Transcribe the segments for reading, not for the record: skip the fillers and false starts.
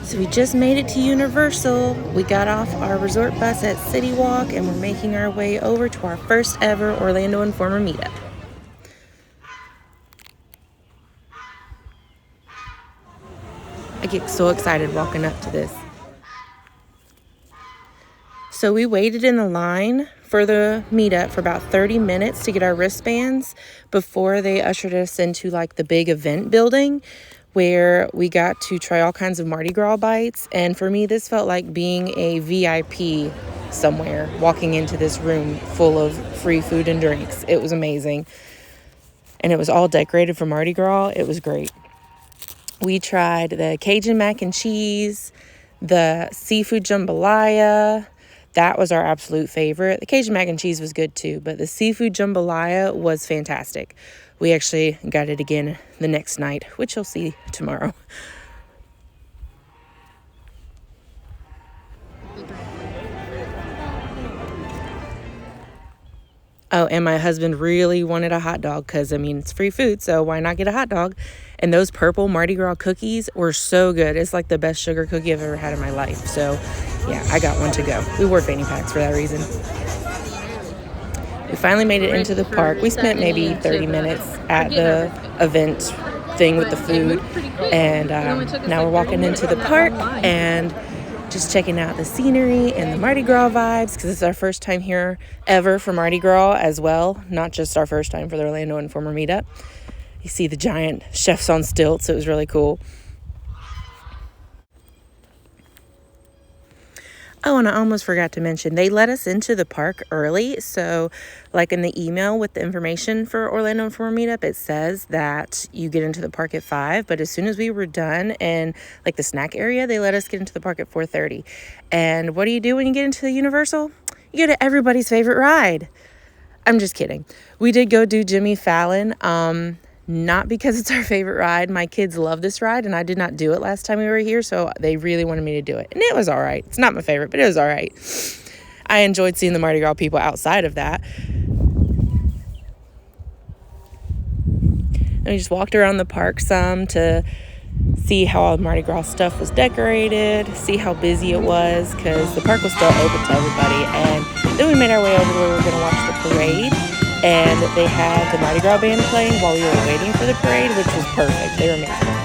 So we just made it to Universal. We got off our resort bus at City Walk and we're making our way over to our first ever Orlando Informer meetup. I get so excited walking up to this. So we waited in the line for the meetup for about 30 minutes to get our wristbands before they ushered us into like the big event building where we got to try all kinds of Mardi Gras bites. And for me, this felt like being a VIP somewhere, walking into this room full of free food and drinks. It was amazing. And it was all decorated for Mardi Gras. It was great. We tried the Cajun mac and cheese, the seafood jambalaya. That was our absolute favorite. The Cajun mac and cheese was good too, but the seafood jambalaya was fantastic. We actually got it again the next night, which you'll see tomorrow. Oh, and my husband really wanted a hot dog because, I mean, it's free food, so why not get a hot dog? And those purple Mardi Gras cookies were so good. It's like the best sugar cookie I've ever had in my life. So, yeah, I got one to go. We wore fanny packs for that reason. We finally made it into the park. We spent maybe 30 minutes at the event thing with the food. And now we're walking into the park and just checking out the scenery and the Mardi Gras vibes because it's our first time here ever for Mardi Gras as well. Not just our first time for the Orlando Informer meetup. You see the giant chefs on stilts. It was really cool. Oh, and I almost forgot to mention, they let us into the park early. So, like in the email with the information for Orlando Informer Meetup, it says that you get into the park at 5. But as soon as we were done and like the snack area, they let us get into the park at 4:30. And what do you do when you get into the Universal? You go to everybody's favorite ride. I'm just kidding. We did go do Jimmy Fallon. Not because it's our favorite ride. My kids love this ride, and I did not do it last time we were here, so they really wanted me to do it. And it was all right. It's not my favorite, but it was all right. I enjoyed seeing the Mardi Gras people outside of that. And we just walked around the park some to see how all the Mardi Gras stuff was decorated, see how busy it was, because the park was still open to everybody. And then we made our way over to where we were going to watch the parade. And they had the Mardi Gras band playing while we were waiting for the parade, which was perfect. They were amazing.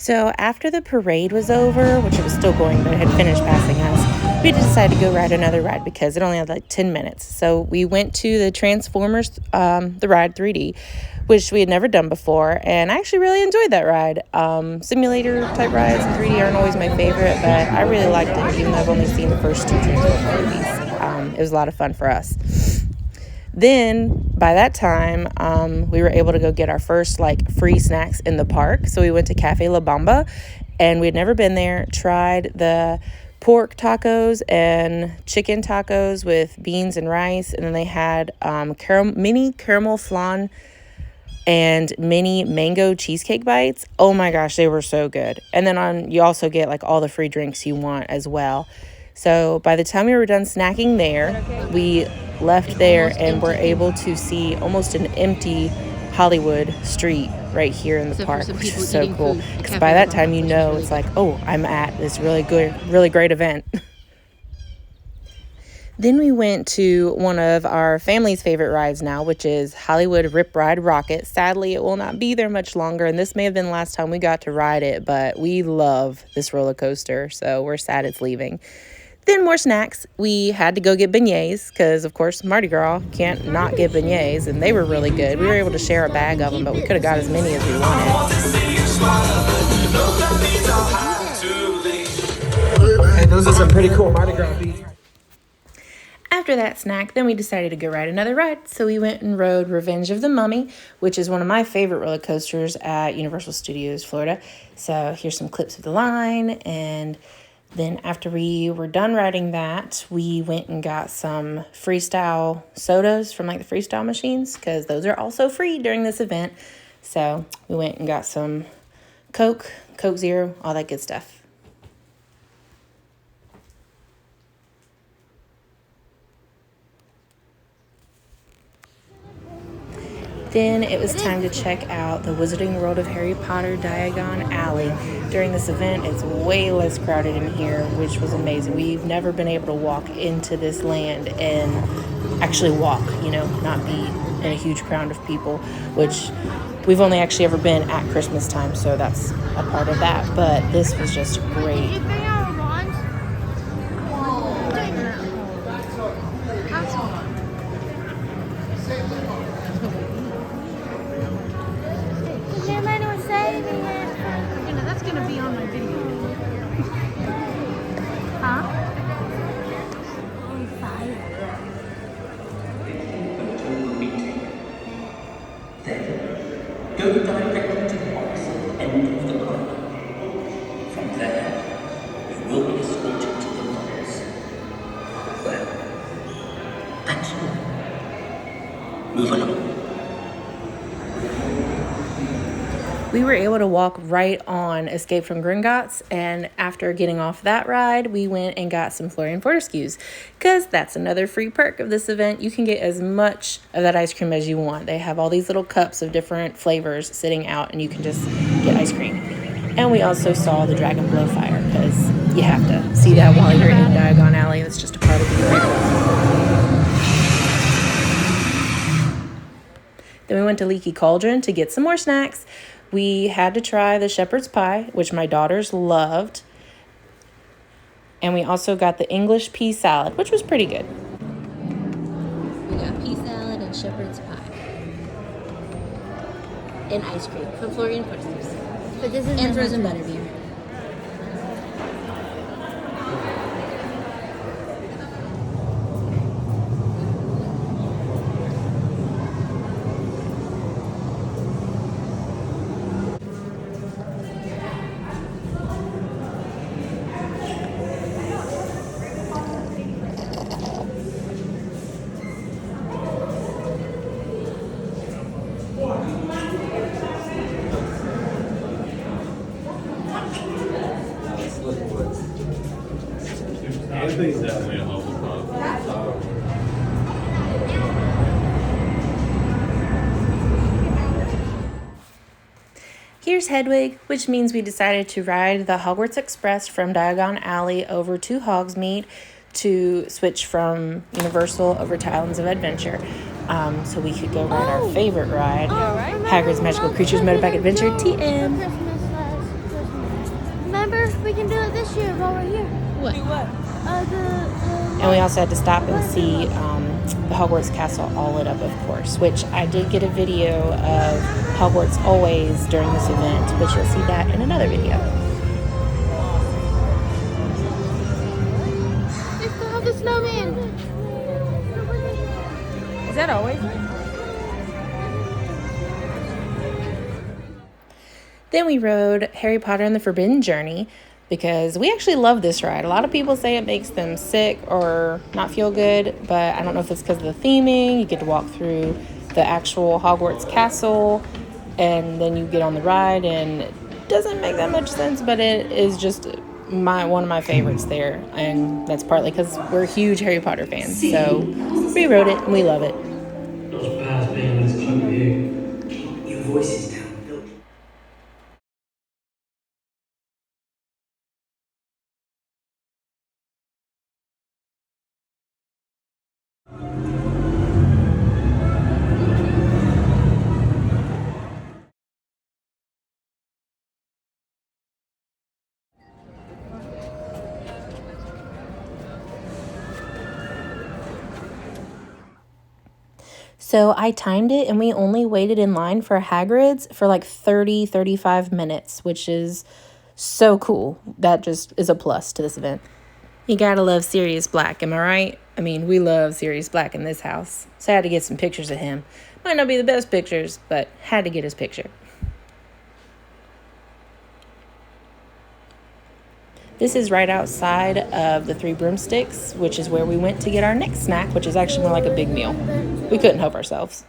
So after the parade was over, which it was still going, but it had finished passing us, we decided to go ride another ride because it only had like 10 minutes. So we went to the Transformers, the ride 3D, which we had never done before, and I actually really enjoyed that ride. Simulator type rides in 3D aren't always my favorite, but I really liked it, even though I've only seen the first two Transformer movies. It was a lot of fun for us. Then by that time, we were able to go get our first like free snacks in the park. So we went to Cafe La Bamba, and we had never been there. Tried the pork tacos and chicken tacos with beans and rice, and then they had mini caramel flan and mini mango cheesecake bites. Oh my gosh, they were so good. And then you also get like all the free drinks you want as well. So by the time we were done snacking there, we left there and were able to see almost an empty Hollywood street right here in the park, which is so cool. Because by that time, you know, it's like, oh, I'm at this really good, really great event. Then we went to one of our family's favorite rides now, which is Hollywood Rip Ride Rocket. Sadly, it will not be there much longer, and this may have been the last time we got to ride it, but we love this roller coaster, so we're sad it's leaving. Then more snacks. We had to go get beignets because, of course, Mardi Gras can't not get beignets, and they were really good. We were able to share a bag of them, but we could have got as many as we wanted. Hey, those are some pretty cool Mardi Gras beats. After that snack, then we decided to go ride another ride. So we went and rode Revenge of the Mummy, which is one of my favorite roller coasters at Universal Studios, Florida. So here's some clips of the line, and then after we were done riding that, we went and got some freestyle sodas from like the freestyle machines because those are also free during this event. So we went and got some Coke Zero, all that good stuff. Then it was time to check out the Wizarding World of Harry Potter Diagon Alley. During this event, it's way less crowded in here, which was amazing. We've never been able to walk into this land and actually walk, not be in a huge crowd of people, which we've only actually ever been at Christmas time, so that's a part of that. But this was just great. That's gonna be on my video. Huh? On fire. Then, go directly to the opposite end of the corridor. From there, you will be escorted to the lodge. Well, that's all. Move along. We were able to walk right on Escape from Gringotts, and after getting off that ride, we went and got some Florian Fortescues, because that's another free perk of this event. You can get as much of that ice cream as you want. They have all these little cups of different flavors sitting out, and you can just get ice cream. And we also saw the Dragon Blow Fire, because you have to see that while you're in Diagon Alley. It's just a part of the event. Then we went to Leaky Cauldron to get some more snacks. We had to try the shepherd's pie, which my daughters loved. And we also got the English pea salad, which was pretty good. We got pea salad and shepherd's pie. And ice cream from Florian Fortescues. But this is and frozen butterbeer. Anthony's definitely a humble pub. Here's Hedwig, which means we decided to ride the Hogwarts Express from Diagon Alley over to Hogsmeade to switch from Universal over to Islands of Adventure. So we could go ride our favorite ride, Hagrid's Magical Creatures Motorbike Adventure TM. this year while we're here. What? The And we also had to stop and see the Hogwarts Castle all lit up, of course, which I did get a video of Hogwarts Always during this event, but you'll see that in another video. They still have the snowman. Is that always? Then we rode Harry Potter and the Forbidden Journey because we actually love this ride. A lot of people say it makes them sick or not feel good, but I don't know if it's because of the theming. You get to walk through the actual Hogwarts castle and then you get on the ride, and it doesn't make that much sense, but it is just one of my favorites there, and that's partly because we're huge Harry Potter fans. So we rode it and we love it. Not as bad as being in this club with you. Keep your voices down. So I timed it, and we only waited in line for Hagrid's for like 35 minutes, which is so cool. That just is a plus to this event. You gotta love Sirius Black, am I right? I mean, we love Sirius Black in this house. So I had to get some pictures of him. Might not be the best pictures, but had to get his picture. This is right outside of the Three Broomsticks, which is where we went to get our next snack, which is actually more like a big meal. We couldn't help ourselves.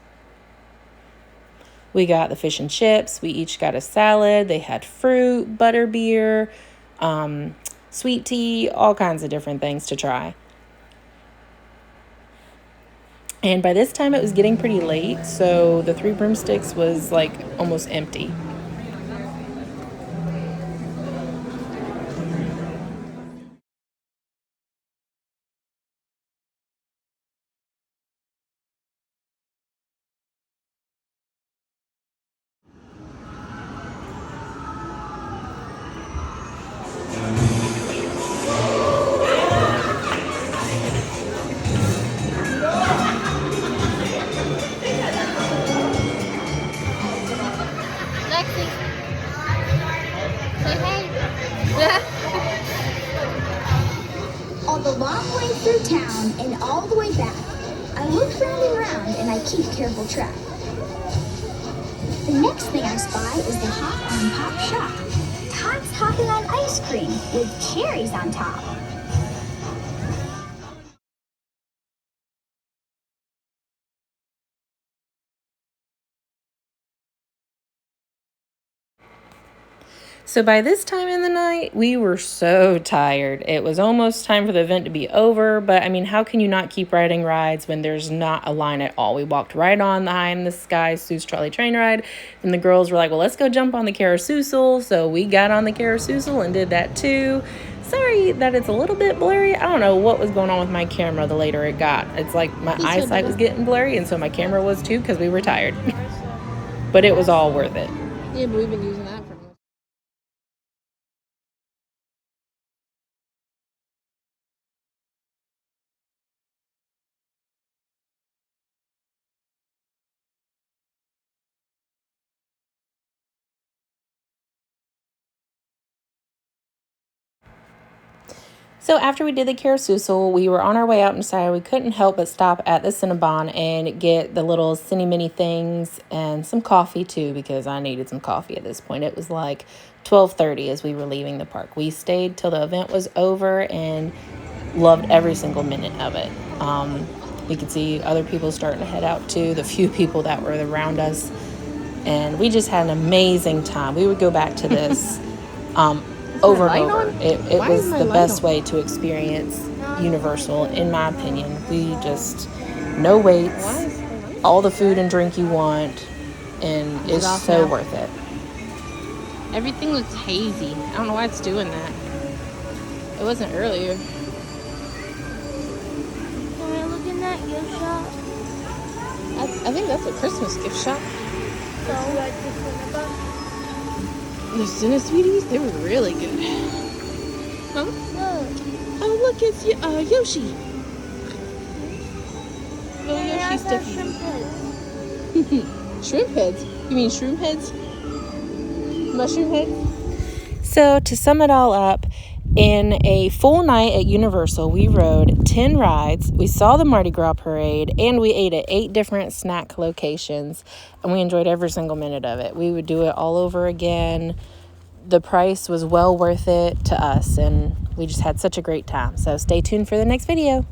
We got the fish and chips. We each got a salad. They had fruit, butterbeer, sweet tea, all kinds of different things to try. And by this time it was getting pretty late, so the Three Broomsticks was like almost empty. Lexi. Say hey. On the long way through town and all the way back, I look round and round and I keep careful track. The next thing I spy is the Hop on Pop shop. Tots hopping on ice cream with cherries on top. So by this time in the night, we were so tired. It was almost time for the event to be over, but I mean, how can you not keep riding rides when there's not a line at all? We walked right on the High in the Sky Seuss Trolley Train ride, and the girls were like, well, let's go jump on the carousel. So we got on the carousel and did that too. Sorry that it's a little bit blurry. I don't know what was going on with my camera the later it got. It's like my eyesight was getting blurry, and so my camera was too because we were tired. But it was all worth it. Yeah, but we've been using that for months. So after we did the carousel, we were on our way out and decided we couldn't help but stop at the Cinnabon and get the little Cinny Mini things and some coffee too, because I needed some coffee at this point. It was like 12:30 as we were leaving the park. We stayed till the event was over and loved every single minute of it. You could see other people starting to head out too, the few people that were around us. And we just had an amazing time. We would go back to this over and over. It was the best way to experience Universal, in my opinion. We just, no waits, all the food and drink you want, and it's so worth it. Everything looks hazy. I don't know why it's doing that. It wasn't earlier. Can we look in that gift shop? I think that's a Christmas gift shop. So, like the Cinnabon? The Cinna Sweeties, they were really good. Huh? Look. Oh, look, it's Yoshi. Little Yoshi Stiffy. Shrimp heads? You mean shroom heads? Mushroom heads? So to sum it all up, in a full night at Universal, we rode 10 rides, we saw the Mardi Gras Parade, and we ate at 8 different snack locations, and we enjoyed every single minute of it. We would do it all over again. The price was well worth it to us, and we just had such a great time. So stay tuned for the next video.